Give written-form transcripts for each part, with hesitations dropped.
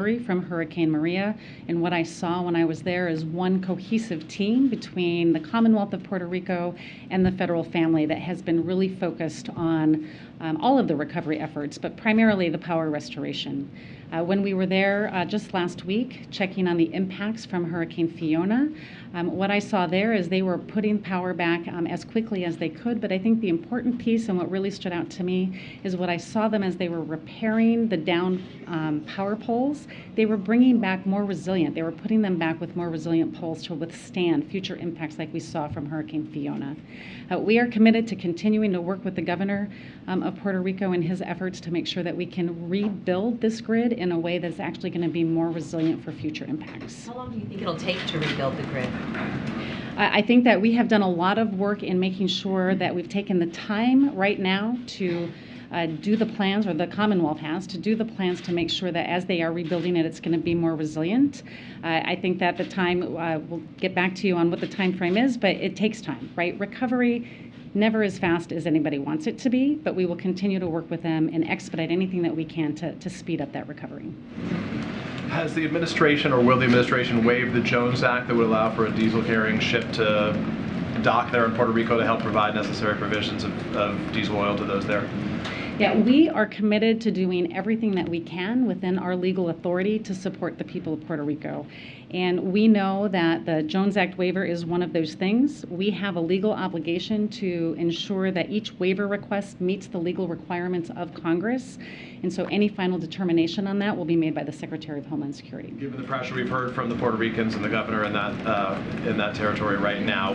from Hurricane Maria, and what I saw when I was there is one cohesive team between the Commonwealth of Puerto Rico and the federal family that has been really focused on all of the recovery efforts, but primarily the power restoration. When we were there just last week, checking on the impacts from Hurricane Fiona, what I saw there is they were putting power back as quickly as they could, but I think the important piece and what really stood out to me is what I saw them as they were repairing the down power poles. They were bringing back more resilient. They were putting them back with more resilient poles to withstand future impacts like we saw from Hurricane Fiona. We are committed to continuing to work with the governor of Puerto Rico in his efforts to make sure that we can rebuild this grid in a way that's actually going to be more resilient for future impacts. How long do you think it'll take to rebuild the grid? I think that we have done a lot of work in making sure that we've taken the time right now to do the plans, or the Commonwealth has, to do the plans to make sure that as they are rebuilding it, it's going to be more resilient. I think that the time, we'll get back to you on what the time frame is, but it takes time, right? Recovery never as fast as anybody wants it to be, but we will continue to work with them and expedite anything that we can to speed up that recovery. Has the administration, or will the administration, waive the Jones Act that would allow for a diesel-carrying ship to dock there in Puerto Rico to help provide necessary provisions of diesel oil to those there? Yeah, we are committed to doing everything that we can within our legal authority to support the people of Puerto Rico. And we know that the Jones Act waiver is one of those things. We have a legal obligation to ensure that each waiver request meets the legal requirements of Congress. And so any final determination on that will be made by the Secretary of Homeland Security. Given the pressure we've heard from the Puerto Ricans and the governor in that territory right now,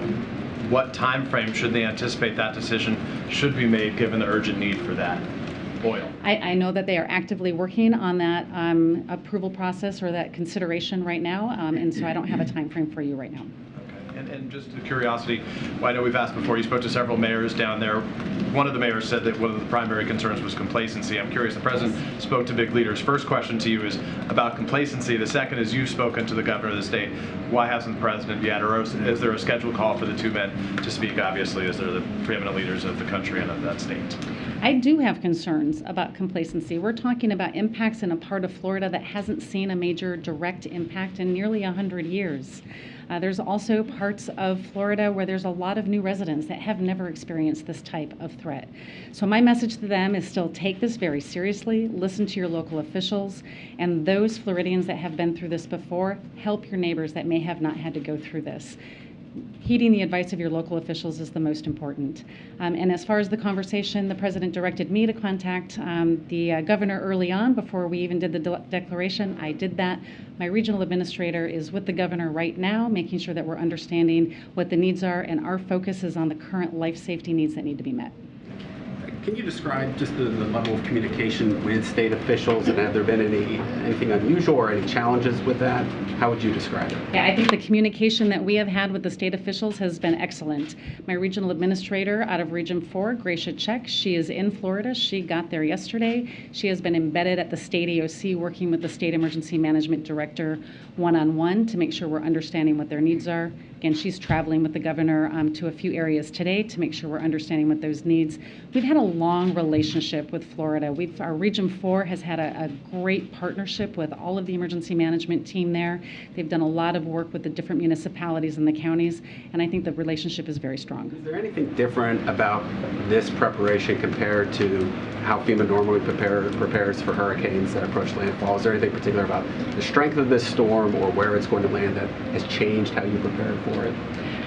what time frame should they anticipate that decision should be made, given the urgent need for that oil? I know that they are actively working on that approval process or that consideration right now, and so I don't have a time frame for you right now. Okay. And just a curiosity, well, I know we've asked before, you spoke to several mayors down there. One of the mayors said that one of the primary concerns was complacency. I'm curious, the president spoke to big leaders. First question to you is about complacency. The second is, you've spoken to the governor of the state. Why hasn't the president yet, or is there a scheduled call for the two men to speak, obviously, as they're the preeminent leaders of the country and of that state? I do have concerns about complacency. We're talking about impacts in a part of Florida that hasn't seen a major direct impact in nearly 100 years. There's also parts of Florida where there's a lot of new residents that have never experienced this type of threat. So my message to them is still take this very seriously, listen to your local officials, and those Floridians that have been through this before, help your neighbors that may have not had to go through this. Heeding the advice of your local officials is the most important. And as far as the conversation, the president directed me to contact the governor early on before we even did the declaration. I did that. My regional administrator is with the governor right now, making sure that we're understanding what the needs are, and our focus is on the current life safety needs that need to be met. Can you describe just the level of communication with state officials, and have there been anything unusual or any challenges with that? How would you describe it? Yeah, I think the communication that we have had with the state officials has been excellent. My regional administrator out of Region 4, Gracia Check, she is in Florida. She got there yesterday. She has been embedded at the state AOC, working with the state emergency management director one-on-one to make sure we're understanding what their needs are. Again, she's traveling with the governor to a few areas today to make sure we're understanding what those needs. We've had a long relationship with Florida. Our Region 4 has had a great partnership with all of the emergency management team there. They've done a lot of work with the different municipalities and the counties, and I think the relationship is very strong. Is there anything different about this preparation compared to how FEMA normally prepares for hurricanes that approach landfall? Is there anything particular about the strength of this storm or where it's going to land that has changed how you prepared for it?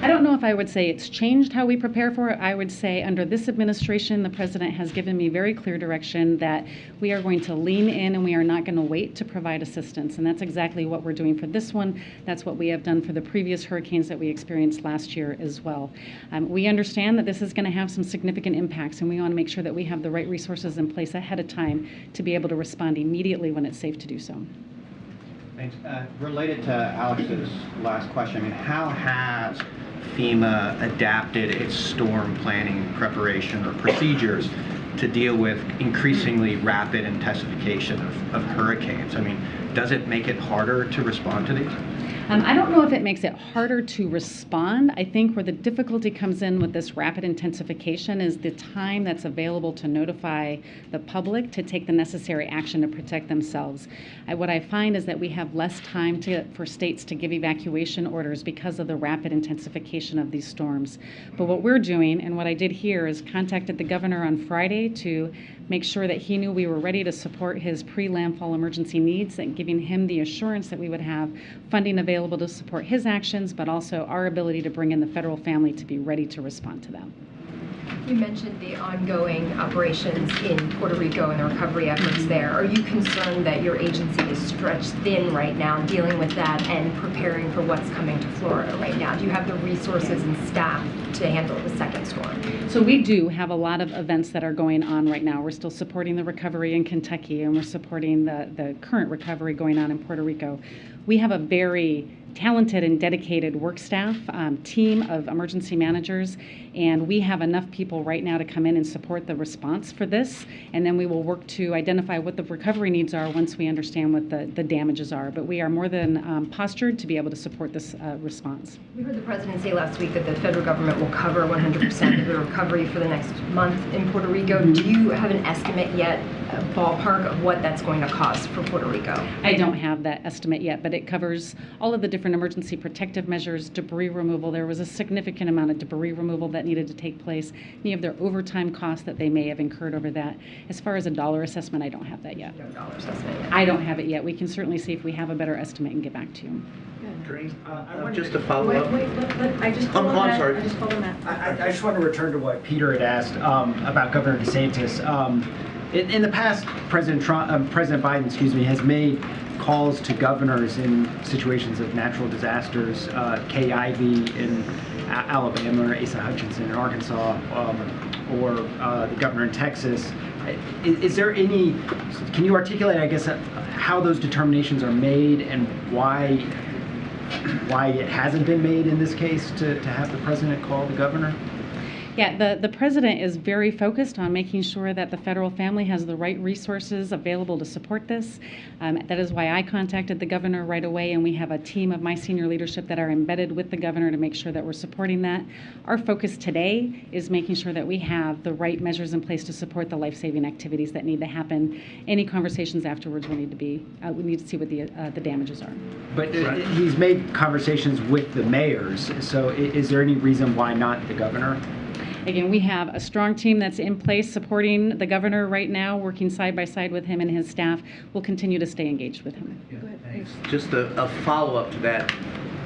I don't know if I would say it's changed how we prepare for it. I would say under this administration, the president has given me very clear direction that we are going to lean in and we are not going to wait to provide assistance. And that's exactly what we're doing for this one. That's what we have done for the previous hurricanes that we experienced last year as well. We understand that this is going to have some significant impacts, and we want to make sure that we have the right resources in place ahead of time to be able to respond immediately when it's safe to do so. Thanks. Related to Alex's last question, I mean, how has FEMA adapted its storm planning preparation or procedures to deal with increasingly rapid intensification of hurricanes? I mean, does it make it harder to respond to these? I don't know if it makes it harder to respond. I think where the difficulty comes in with this rapid intensification is the time that's available to notify the public to take the necessary action to protect themselves. What I find is that we have less time for states to give evacuation orders because of the rapid intensification of these storms. But what we're doing, and what I did here, is contacted the governor on Friday to make sure that he knew we were ready to support his pre-landfall emergency needs, and giving him the assurance that we would have funding available to support his actions, but also our ability to bring in the federal family to be ready to respond to them. You mentioned the ongoing operations in Puerto Rico and the recovery efforts there. Are you concerned that your agency is stretched thin right now dealing with that and preparing for what's coming to Florida right now? Do you have the resources and staff to handle the second storm? So we do have a lot of events that are going on right now. We're still supporting the recovery in Kentucky, and we're supporting the current recovery going on in Puerto Rico. We have a very talented and dedicated work staff, team of emergency managers, and we have enough people right now to come in and support the response for this, and then we will work to identify what the recovery needs are once we understand what the damages are. But we are more than postured to be able to support this response. We heard the president say last week that the federal government will cover 100% of the recovery for the next month in Puerto Rico. Do you have an estimate yet, a ballpark of what that's going to cost for Puerto Rico? I don't have that estimate yet, but it covers all of the different emergency protective measures, debris removal. There was a significant amount of debris removal that needed to take place. Any of their overtime costs that they may have incurred over that. As far as a dollar assessment, I don't have that yet. No dollar assessment yet. I don't have it yet. We can certainly see if we have a better estimate and get back to you. Karine, just to follow up. I just called on that. I just called on that. I just want to return to what Peter had asked about Governor DeSantis. In the past, President Biden, has made calls to governors in situations of natural disasters. Kay Ivey in Alabama, or Asa Hutchinson in Arkansas, or the governor in Texas. Is there any? Can you articulate, I guess, how those determinations are made and why it hasn't been made in this case to have the president call the governor? Yeah, the president is very focused on making sure that the federal family has the right resources available to support this. That is why I contacted the governor right away, and we have a team of my senior leadership that are embedded with the governor to make sure that we're supporting that. Our focus today is making sure that we have the right measures in place to support the life-saving activities that need to happen. Any conversations afterwards will need to be, we need to see what the damages are. But he's made conversations with the mayors, so is there any reason why not the governor? Again, we have a strong team that's in place supporting the governor right now, working side by side with him and his staff. We'll continue to stay engaged with him. Yeah, thanks. Just a follow-up to that.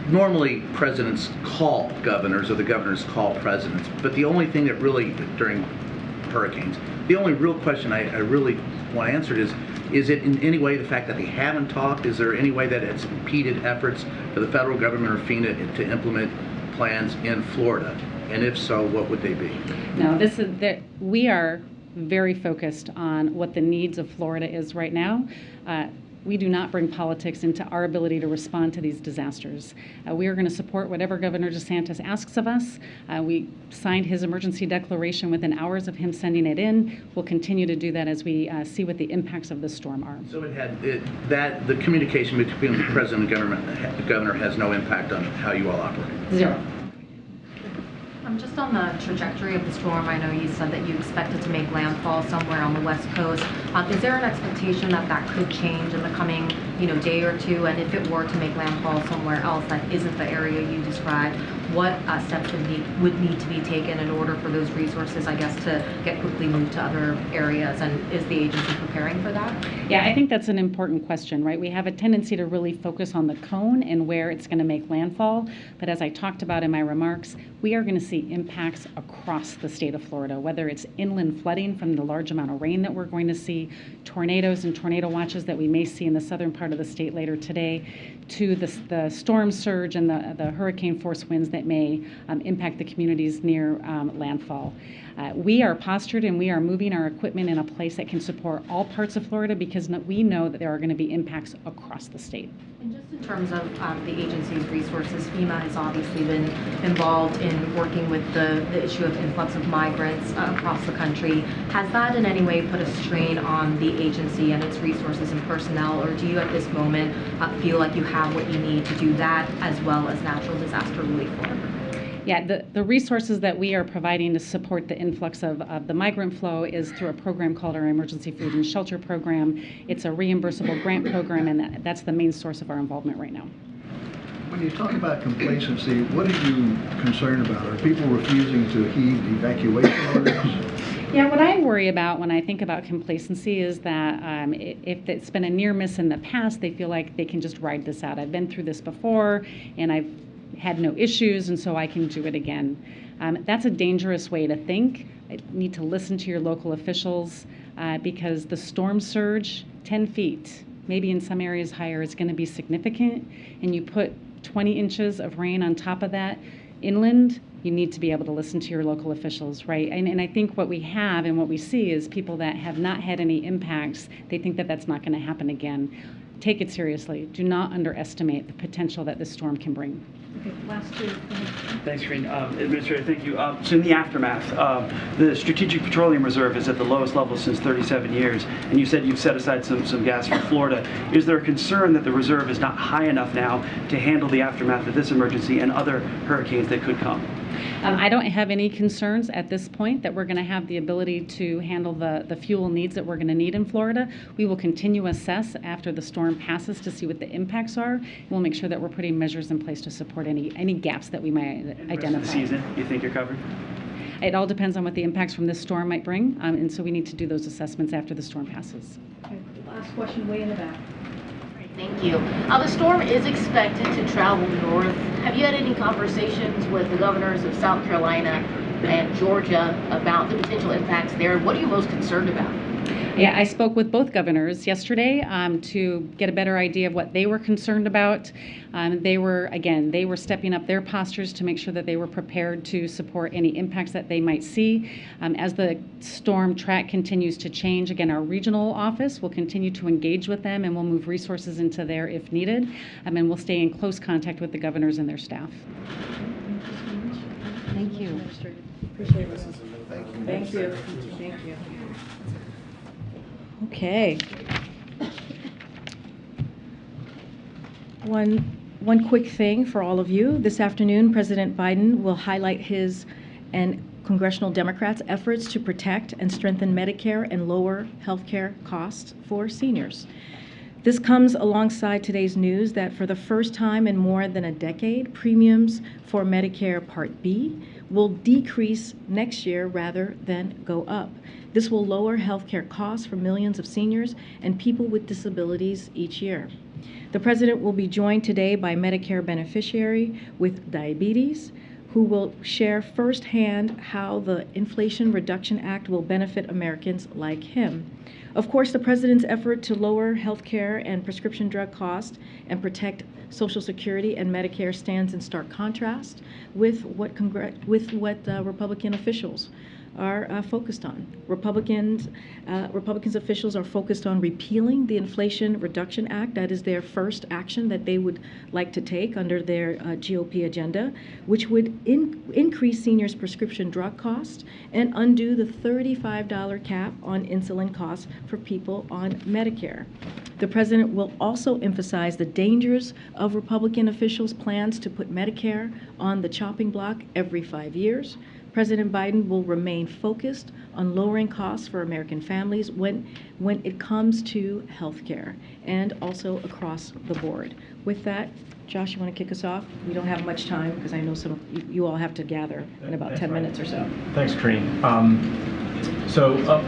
Normally, presidents call governors or the governors call presidents, but the only thing that really, during hurricanes, the only real question I really want answered is it in any way the fact that they haven't talked? Is there any way that it's impeded efforts for the federal government or FEMA to implement plans in Florida? And if so, what would they be? No, we are very focused on what the needs of Florida is right now. We do not bring politics into our ability to respond to these disasters. We are going to support whatever Governor DeSantis asks of us. We signed his emergency declaration within hours of him sending it in. We'll continue to do that as we see what the impacts of the storm are. So the communication between the president and the governor has no impact on how you all operate? Zero. Just on the trajectory of the storm, I know you said that you expect it to make landfall somewhere on the West Coast. Is there an expectation that that could change in the coming, day or two? And if it were to make landfall somewhere else that isn't the area you described, what steps would need to be taken in order for those resources, I guess, to get quickly moved to other areas? And is the agency preparing for that? Yeah, I think that's an important question, right? We have a tendency to really focus on the cone and where it's going to make landfall. But as I talked about in my remarks, we are going to see impacts across the state of Florida, whether it's inland flooding from the large amount of rain that we're going to see, tornadoes and tornado watches that we may see in the southern part of the state later today, to the storm surge and the hurricane force winds that may impact the communities near landfall. We are postured and we are moving our equipment in a place that can support all parts of Florida because we know that there are going to be impacts across the state. And just in terms of the agency's resources, FEMA has obviously been involved in working with the issue of influx of migrants across the country. Has that in any way put a strain on the agency and its resources and personnel, or do you at this moment feel like you have what you need to do that as well as natural disaster relief work? Yeah, the resources that we are providing to support the influx of the migrant flow is through a program called our Emergency Food and Shelter Program. It's a reimbursable grant program, and that's the main source of our involvement right now. When you talk about complacency, what are you concerned about? Are people refusing to heed evacuation orders? Yeah, what I worry about when I think about complacency is that if it's been a near miss in the past, they feel like they can just ride this out. I've been through this before, and I've had no issues, and so I can do it again. That's a dangerous way to think. You need to listen to your local officials because the storm surge, 10 feet, maybe in some areas higher, is going to be significant, and you put 20 inches of rain on top of that inland, you need to be able to listen to your local officials, right? And I think what we have and what we see is people that have not had any impacts, they think that that's not going to happen again. Take it seriously. Do not underestimate the potential that this storm can bring. Okay, last two. Thanks, Karine. Administrator, thank you. So in the aftermath, the Strategic Petroleum Reserve is at the lowest level since 37 years, and you said you've set aside some gas for Florida. Is there a concern that the reserve is not high enough now to handle the aftermath of this emergency and other hurricanes that could come? I don't have any concerns at this point that we're going to have the ability to handle the fuel needs that we're going to need in Florida. We will continue to assess after the storm passes to see what the impacts are. We'll make sure that we're putting measures in place to support any gaps that we might identify. The rest of the season, you think you're covered? It all depends on what the impacts from this storm might bring, and so we need to do those assessments after the storm passes. Okay, last question, way in the back. Thank you. The storm is expected to travel north. Have you had any conversations with the governors of South Carolina and Georgia about the potential impacts there? What are you most concerned about? Yeah, I spoke with both governors yesterday to get a better idea of what they were concerned about. They were stepping up their postures to make sure that they were prepared to support any impacts that they might see. As the storm track continues to change, again, our regional office will continue to engage with them, and we'll move resources into there if needed. And we'll stay in close contact with the governors and their staff. Thank you. Appreciate it. Thank you. Thank you. Okay. One quick thing for all of you. This afternoon, President Biden will highlight his and congressional Democrats' efforts to protect and strengthen Medicare and lower health care costs for seniors. This comes alongside today's news that for the first time in more than a decade, premiums for Medicare Part B will decrease next year rather than go up. This will lower healthcare costs for millions of seniors and people with disabilities each year. The President will be joined today by Medicare beneficiary with diabetes, who will share firsthand how the Inflation Reduction Act will benefit Americans like him. Of course, the President's effort to lower healthcare and prescription drug costs and protect Social Security and Medicare stands in stark contrast with what Republican officials are focused on. Republicans officials are focused on repealing the Inflation Reduction Act. That is their first action that they would like to take under their GOP agenda, which would increase seniors' prescription drug costs and undo the $35 cap on insulin costs for people on Medicare. The President will also emphasize the dangers of Republican officials' plans to put Medicare on the chopping block every 5 years. President Biden will remain focused on lowering costs for American families when it comes to health care and also across the board. With that, Josh, you want to kick us off? We don't have much time because I know some of you all have to gather in about 10 minutes or so. Thanks, Karine.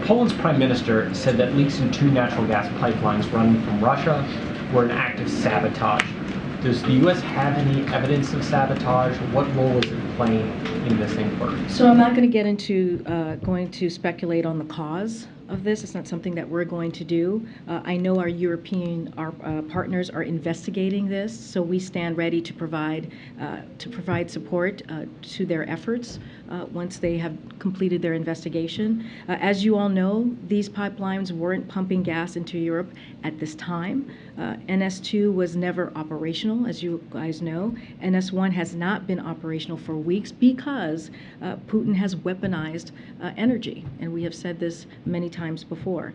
Poland's prime minister said that leaks in 2 natural gas pipelines running from Russia were an act of sabotage. Does the U.S. have any evidence of sabotage? What role is it playing in this inquiry? So I'm not going to get into going to speculate on the cause of this. It's not something that we're going to do. I know our European partners are investigating this, so we stand ready to provide support to their efforts once they have completed their investigation. As you all know, these pipelines weren't pumping gas into Europe at this time. NS2 was never operational, as you guys know. NS1 has not been operational for weeks because Putin has weaponized energy, and we have said this many times before.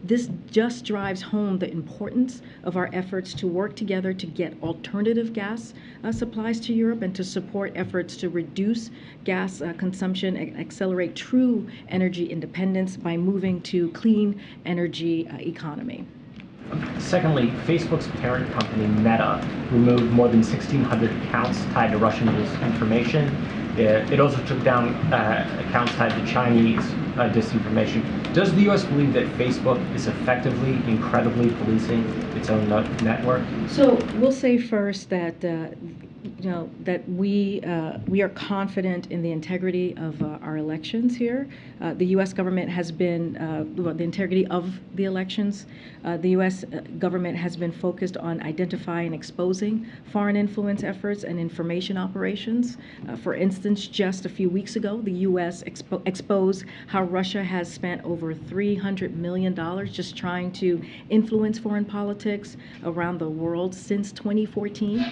This just drives home the importance of our efforts to work together to get alternative gas supplies to Europe and to support efforts to reduce gas consumption and accelerate true energy independence by moving to clean energy economy. Secondly, Facebook's parent company, Meta, removed more than 1,600 accounts tied to Russian disinformation. It also took down accounts tied to Chinese disinformation. Does the U.S. believe that Facebook is effectively, incredibly policing its own network? So we'll say first that that we are confident in the integrity of our elections here. The U.S. government has been the integrity of the elections. The U.S. government has been focused on identifying and exposing foreign influence efforts and information operations. For instance, just a few weeks ago, the U.S. exposed how Russia has spent over $300 million just trying to influence foreign politics around the world since 2014.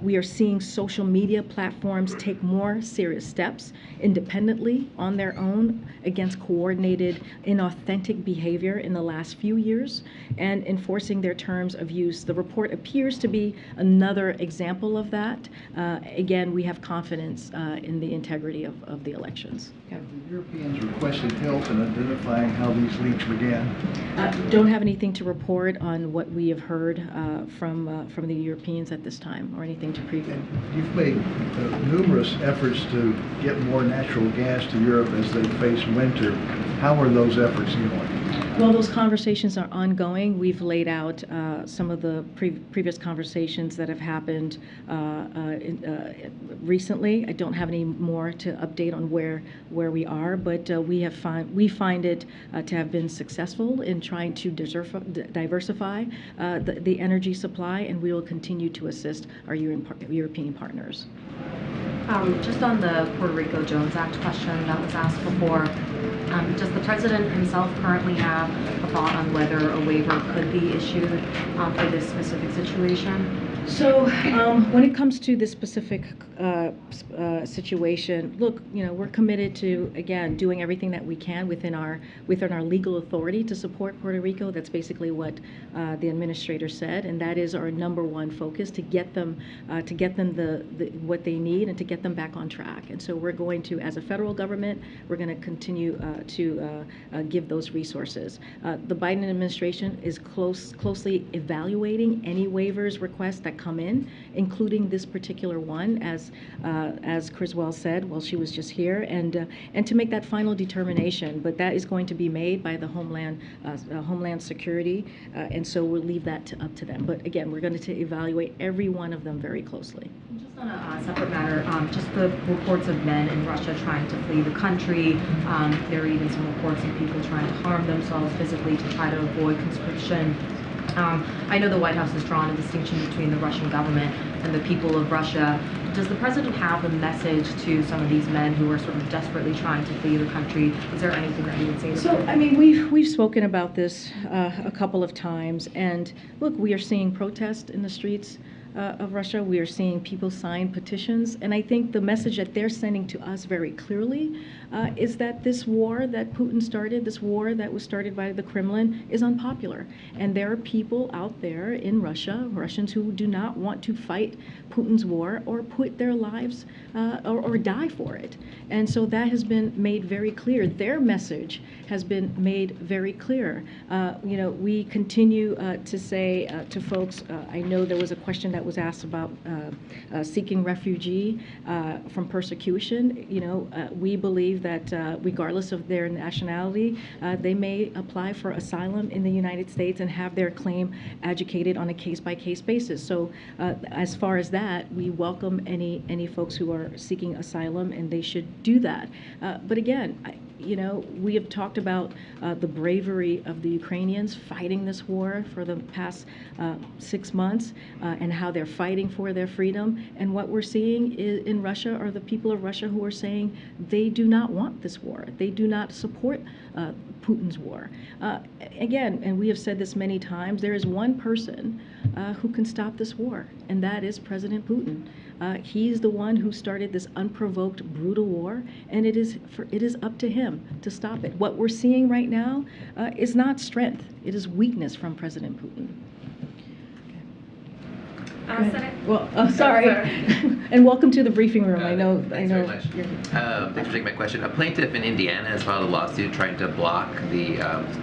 We are seeing social media platforms take more serious steps independently on their own against coordinated, inauthentic behavior in the last few years and enforcing their terms of use. The report appears to be another example of that. Again, we have confidence in the integrity of the elections. Have the Europeans requested help in identifying how these leaks began? Don't have anything to report on what we have heard from the Europeans at this time, or anything to preview. And you've made numerous efforts to get more natural gas to Europe as they face winter. How are those efforts going? Well, those conversations are ongoing. We've laid out some of the previous conversations that have happened recently. I don't have any more to update on where we are, but we find it to have been successful in trying to diversify the energy supply, and we will continue to assist our European partners. Just on the Puerto Rico Jones Act question that was asked before, does the president himself currently have a thought on whether a waiver could be issued for this specific situation? So when it comes to this specific situation, look, we're committed to, again, doing everything that we can within our legal authority to support Puerto Rico. That's basically what the administrator said, and that is our number one focus, to get them what they need and to get them back on track. And so we're going to, as a federal government, we're going to continue to give those resources. The Biden administration is closely evaluating any waivers requests that come in, including this particular one, as Criswell said while she was just here, and to make that final determination. But that is going to be made by the Homeland Security, and so we'll leave that up to them. But again, we're going to evaluate every one of them very closely. Just on a separate matter, just the reports of men in Russia trying to flee the country. There are even some reports of people trying to harm themselves physically to try to avoid conscription. I know the White House has drawn a distinction between the Russian government and the people of Russia. Does the president have a message to some of these men who are sort of desperately trying to flee the country? Is there anything that you would say to them? So, I mean, we've spoken about this a couple of times, and look, we are seeing protests in the streets of Russia. We are seeing people sign petitions, and I think the message that they're sending to us very clearly is that this war that Putin started, this war that was started by the Kremlin, is unpopular. And there are people out there in Russia, Russians, who do not want to fight Putin's war or put their lives or die for it. And so that has been made very clear. Their message has been made very clear. We continue to say to folks, I know there was a question that was asked about seeking refugee from persecution. We believe that regardless of their nationality, they may apply for asylum in the United States and have their claim adjudicated on a case-by-case basis. So as far as that, we welcome any folks who are seeking asylum, and they should do that. But again, we have talked about the bravery of the Ukrainians fighting this war for the past 6 months and how they're fighting for their freedom. And what we're seeing in Russia are the people of Russia who are saying they do not want this war. They do not support Putin's war. Again, and we have said this many times, there is one person who can stop this war, and that is President Putin. He's the one who started this unprovoked, brutal war, and it is up to him to stop it. What we're seeing right now is not strength; it is weakness from President Putin. Well, sorry. And welcome to the briefing room. I know. Thanks very much. Thanks for taking my question. A plaintiff in Indiana has filed a lawsuit trying to block the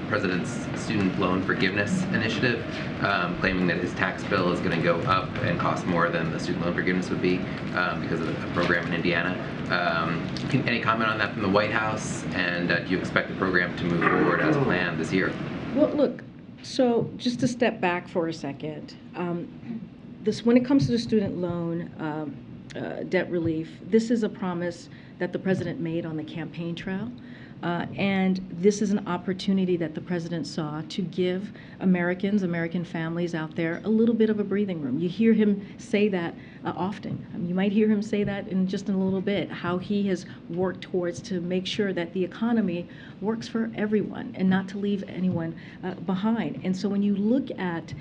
president's student loan forgiveness initiative, claiming that his tax bill is going to go up and cost more than the student loan forgiveness would be because of a program in Indiana. Any comment on that from the White House? And do you expect the program to move forward as planned this year? Well, look. So just to step back for a second. When it comes to the student loan debt relief, this is a promise that the president made on the campaign trail. And this is an opportunity that the president saw to give American families out there a little bit of a breathing room. You hear him say that often. You might hear him say that in just in a little bit, how he has worked towards to make sure that the economy works for everyone and not to leave anyone behind. And so when you look at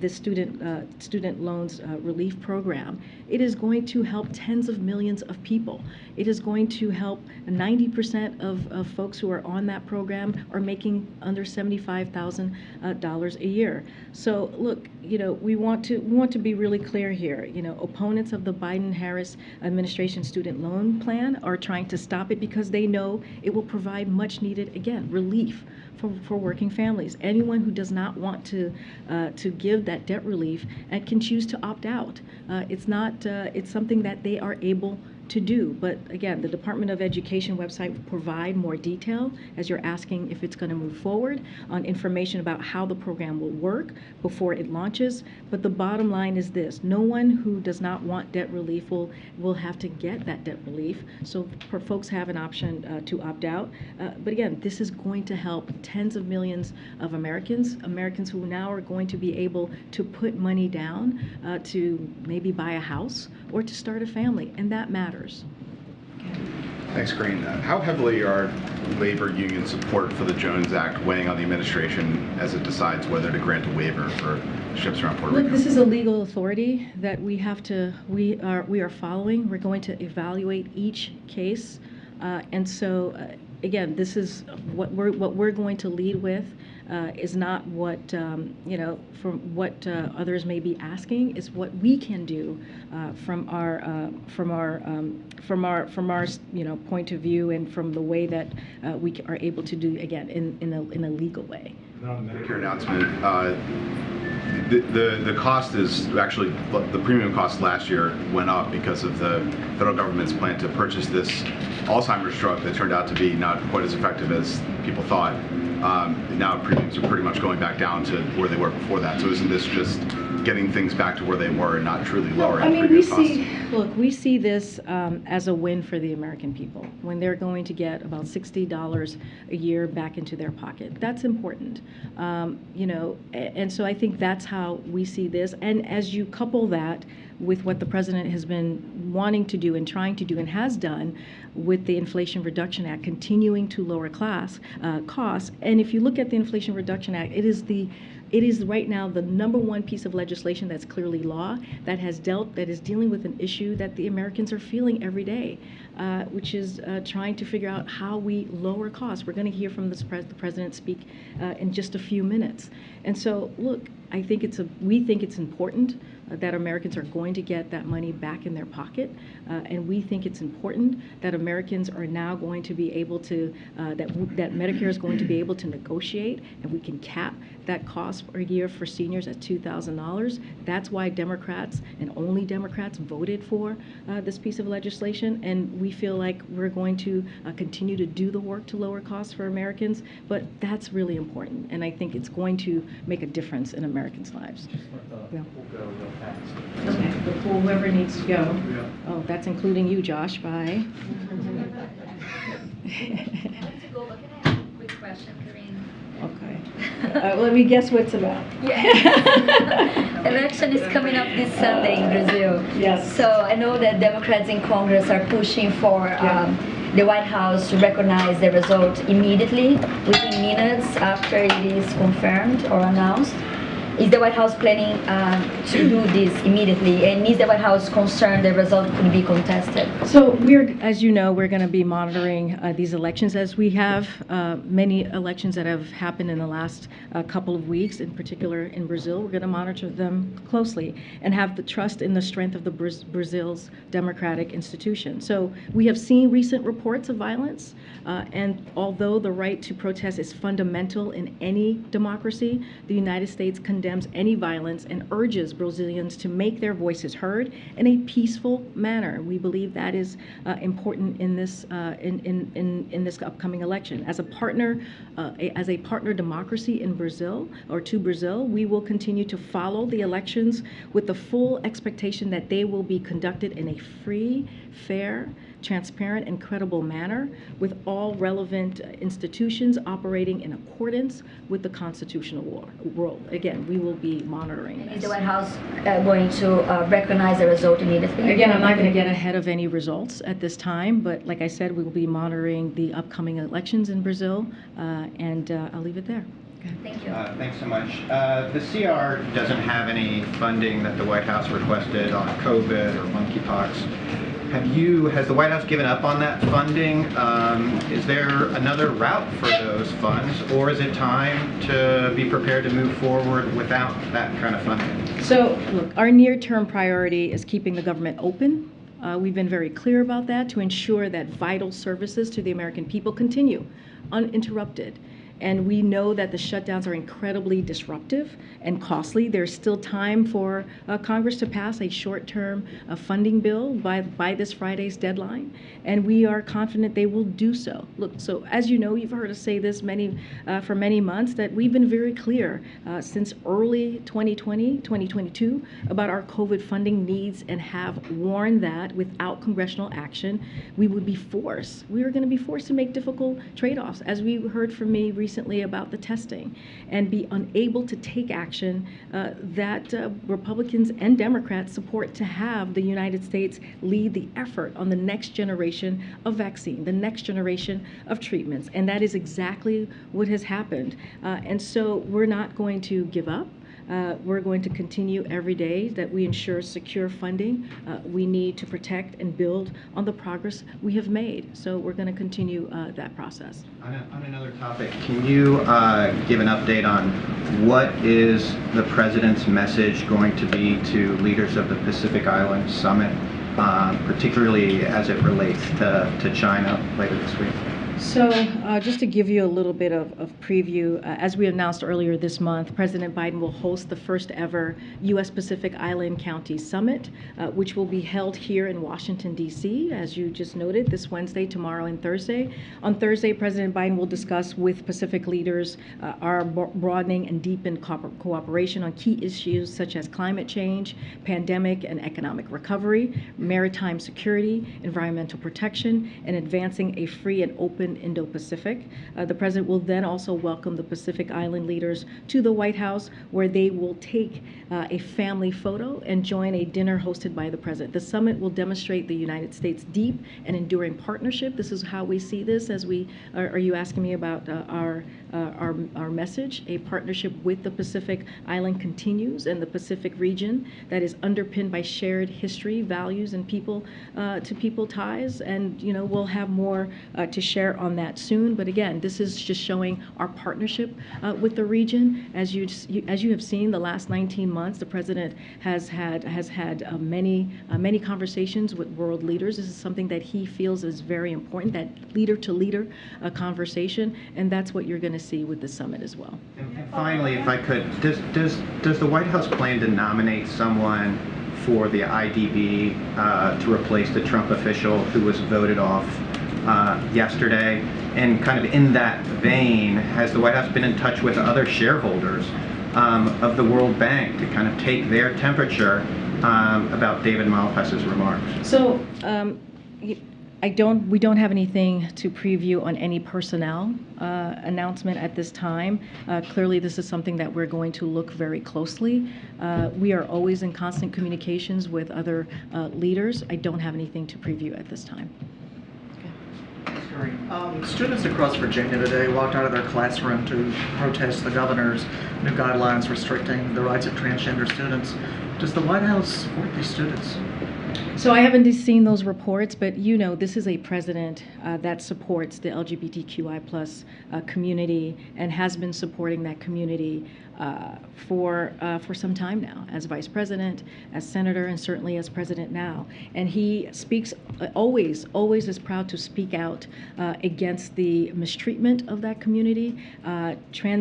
the student loans relief program, it is going to help tens of millions of people. It is going to help 90% of folks who are on that program are making under $75,000 a year. So look, we want to be really clear here. Opponents of the Biden-Harris administration student loan plan are trying to stop it because they know it will provide much needed, again, relief for working families. Anyone who does not want to give that debt relief can choose to opt out. It's something that they are able to do. But again, the Department of Education website will provide more detail, as you're asking if it's going to move forward, on information about how the program will work before it launches. But the bottom line is this: no one who does not want debt relief will have to get that debt relief. So folks have an option to opt out. But again, this is going to help tens of millions of Americans who now are going to be able to put money down to maybe buy a house or to start a family, and that matters. Thanks, Karine. How heavily are labor union support for the Jones Act weighing on the administration as it decides whether to grant a waiver for ships around Puerto Rico? Look, this is a legal authority that we are following. We're going to evaluate each case, and so again, this is what we're going to lead with. Is not what from what others may be asking. Is what we can do from our point of view and from the way that we are able to do, again, in a legal way. On the Medicare announcement, the cost is actually, the premium cost last year went up because of the federal government's plan to purchase this Alzheimer's drug that turned out to be not quite as effective as people thought. Now premiums are pretty much going back down to where they were before that. So isn't this just getting things back to where they were and not truly lowering premium costs? We see this as a win for the American people when they're going to get about $60 a year back into their pocket. That's important, and so I think that's how we see this. And as you couple that with what the president has been wanting to do and trying to do and has done with the Inflation Reduction Act, continuing to lower costs. And if you look at the Inflation Reduction Act, it is right now the #1 piece of legislation that's clearly law that is dealing with an issue that the Americans are feeling every day, which is trying to figure out how we lower costs. We're going to hear from the president speak in just a few minutes. And so, look, we think it's important that Americans are going to get that money back in their pocket, and we think it's important that Americans are now going to be able to, that Medicare is going to be able to negotiate, and we can cap that cost per year for seniors at $2,000. That's why Democrats and only Democrats voted for this piece of legislation, and we feel like we're going to continue to do the work to lower costs for Americans, but that's really important, and I think it's going to make a difference in Americans' lives. We'll go real fast. Okay, before whoever needs to go. Oh, that's including you, Josh. Bye. question, Karine. Okay. Let me guess what it's about. Yeah. Election is coming up this Sunday in Brazil. Yes. So I know that Democrats in Congress are pushing for the White House to recognize the result immediately, within minutes after it is confirmed or announced. Is the White House planning to do this immediately? And is the White House concerned the result could be contested? So as you know, we're going to be monitoring these elections as we have many elections that have happened in the last couple of weeks, in particular in Brazil. We're going to monitor them closely and have the trust in the strength of the Brazil's democratic institution. So we have seen recent reports of violence, and although the right to protest is fundamental in any democracy, the United States condemns any violence and urges Brazilians to make their voices heard in a peaceful manner. We believe that is important in this in this upcoming election. As a partner democracy in Brazil, or to Brazil, we will continue to follow the elections with the full expectation that they will be conducted in a free, fair, transparent, and credible manner, with all relevant institutions operating in accordance with the constitutional rule. Again, we will be monitoring this. Is the White House going to recognize the result immediately? Again, I'm not going to get ahead of any results at this time, but like I said, we will be monitoring the upcoming elections in Brazil, and I'll leave it there. Okay. Thank you. Thanks so much. The CR doesn't have any funding that the White House requested on COVID or monkeypox. Has the White House given up on that funding? Is there another route for those funds, or is it time to be prepared to move forward without that kind of funding? So, look, our near-term priority is keeping the government open. We've been very clear about that to ensure that vital services to the American people continue uninterrupted. And we know that the shutdowns are incredibly disruptive and costly. There's still time for Congress to pass a short-term funding bill by this Friday's deadline, and we are confident they will do so. Look, so as you know, you've heard us say this for many months, that we've been very clear since early 2022 about our COVID funding needs, and have warned that without congressional action, we were going to be forced to make difficult trade-offs, as we heard from me recently about the testing, and be unable to take action that Republicans and Democrats support to have the United States lead the effort on the next generation of vaccine, the next generation of treatments. And that is exactly what has happened. And so we're not going to give up. We're going to continue every day that we ensure secure funding. We need to protect and build on the progress we have made. So we're going to continue that process. On another topic, can you give an update on what is the President's message going to be to leaders of the Pacific Island Summit, particularly as it relates to China later this week? So just to give you a little bit of preview, as we announced earlier this month, President Biden will host the first ever U.S. Pacific Island County Summit, which will be held here in Washington, D.C., as you just noted, this Wednesday, tomorrow, and Thursday. On Thursday, President Biden will discuss with Pacific leaders our broadening and deepened cooperation on key issues such as climate change, pandemic and economic recovery, maritime security, environmental protection, and advancing a free and open Indo-Pacific. The President will then also welcome the Pacific Island leaders to the White House, where they will take a family photo and join a dinner hosted by the President. The summit will demonstrate the United States' deep and enduring partnership. This is how we see this as we, are you asking me about our message? A partnership with the Pacific Island continues, and the Pacific region that is underpinned by shared history, values, and people-to-people ties. And, you know, we'll have more to share on that soon. But again, this is just showing our partnership with the region. As you have seen, the last 19 months, the President has had many conversations with world leaders. This is something that he feels is very important, that leader-to-leader conversation, and that's what you're going to see with the summit as well. And finally, if I could, does the White House plan to nominate someone for the IDB to replace the Trump official who was voted off yesterday? And kind of in that vein, has the White House been in touch with other shareholders of the World Bank to kind of take their temperature about David Malpass's remarks? So We don't have anything to preview on any personnel announcement at this time. Clearly, this is something that we're going to look very closely. We are always in constant communications with other leaders. I don't have anything to preview at this time. Students across Virginia today walked out of their classroom to protest the governor's new guidelines restricting the rights of transgender students. Does the White House support these students? So I haven't seen those reports, but you know, this is a president that supports the LGBTQI+ community and has been supporting that community for some time now, as vice president, as senator, and certainly as president now. And he speaks always is proud to speak out against the mistreatment of that community.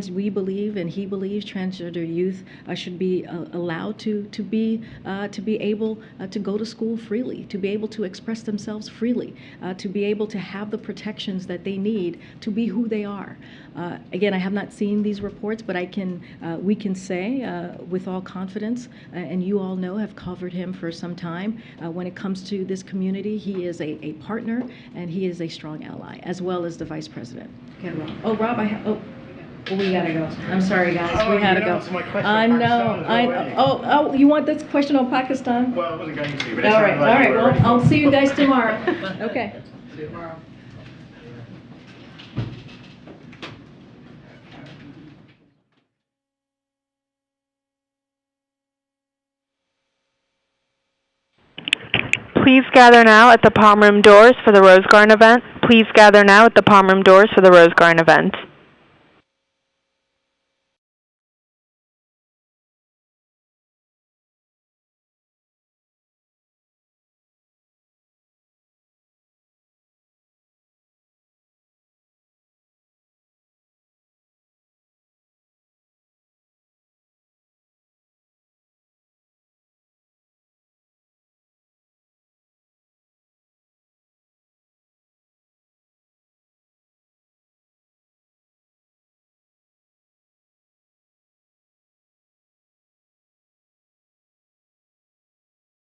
We believe, and he believes, transgender youth should be allowed to be able to go to school freely, to be able to express themselves freely, to be able to have the protections that they need to be who they are. Again, I have not seen these reports, but we can say with all confidence, and you all know, have covered him for some time, when it comes to this community, he is a partner and he is a strong ally, as well as the vice president. Okay, Rob. Oh, Rob, we gotta go. I'm sorry, guys. We gotta go. I know. Oh, you want this question on Pakistan? Well, I wasn't going to, but all right. Well, I'll see you guys tomorrow. Okay. See you tomorrow. Please gather now at the Palm Room doors for the Rose Garden event. Please gather now at the Palm Room doors for the Rose Garden event.